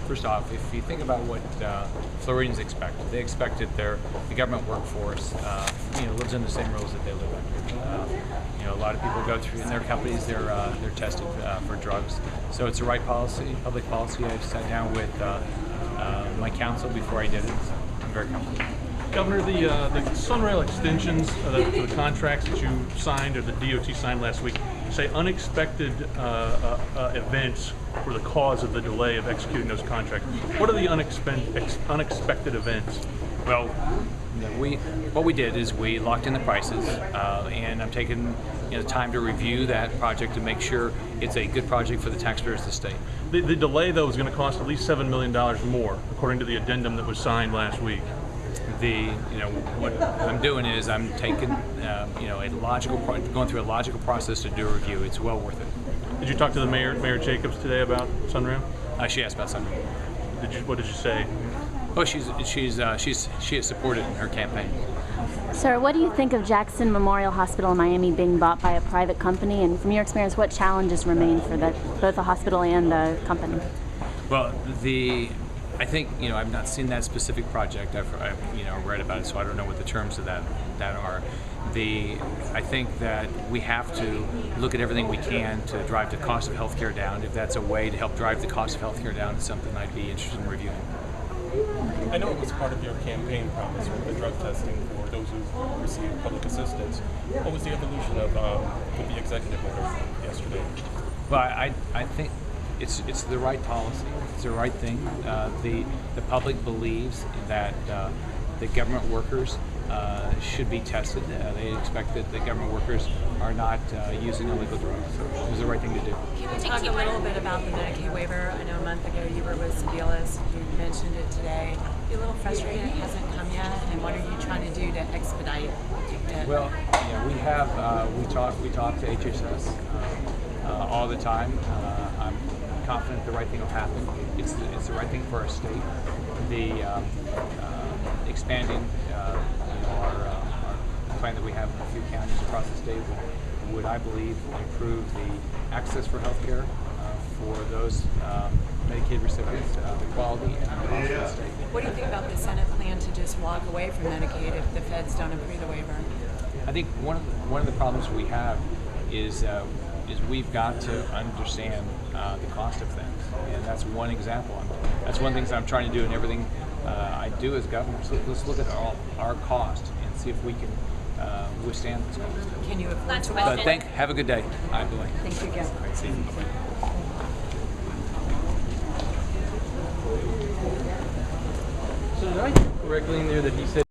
First off, if you think about what Floridians expect, they expect that the government workforce lives in the same rules that they live under. A lot of people go through in their companies, they're tested for drugs. So it's the right policy, public policy. I've sat down with my counsel before I did it. So I'm very comfortable. Governor, the Sunrail extensions, the contracts that you signed or the DOT signed last week, say unexpected events were the cause of the delay of executing those contracts. What are the unexpected events? Well, what we did is we locked in the prices, and I'm taking time to review that project to make sure it's a good project for the taxpayers of the state. The delay, though, is going to cost at least $7 million more, according to the addendum that was signed last week. What I'm doing is I'm taking, going through a logical process to do a review. It's well worth it. Did you talk to the Mayor Jacobs today about Sunrail? She asked about Sunrail. What did you say? Oh, she has supported in her campaign. Sir, what do you think of Jackson Memorial Hospital in Miami being bought by a private company? And from your experience, what challenges remain for both the hospital and the company? Well, I think I've not seen that specific project. I've read about it, so I don't know what the terms of that are. I think that we have to look at everything we can to drive the cost of healthcare down. If that's a way to help drive the cost of healthcare down, it's something I'd be interested in reviewing. I know it was part of your campaign promise with the drug testing for those who receive public assistance. What was the evolution of with the executive order yesterday? Well, I think it's the right policy. It's the right thing. The public believes that the government workers should be tested. They expect that the government workers are not using illegal drugs. So it was the right thing to do. Can we talk a little bit about the Medicaid waiver? I know a month ago you were with Sebelis. You mentioned it today. Are you a little frustrated it hasn't come yet? And what are you trying to do to expedite it? Well, we talk to AHCA all the time. I'm confident the right thing will happen. It's the right thing for our state. Expanding our plan that we have in a few counties across the state would I believe, improve the access for health care for those Medicaid recipients, the quality and the cost of the state. What do you think about the Senate plan to just walk away from Medicaid if the feds don't approve the waiver? I think one of the problems we have is we've got to understand the cost of things, and that's one example. That's one of the things I'm trying to do in everything I do as governor. So let's look at our cost and see if we can withstand this cost. Can you afford to Have a good day. I believe. Thank you again. All right, see you. Bye-bye. So did I hear correctly in there that he said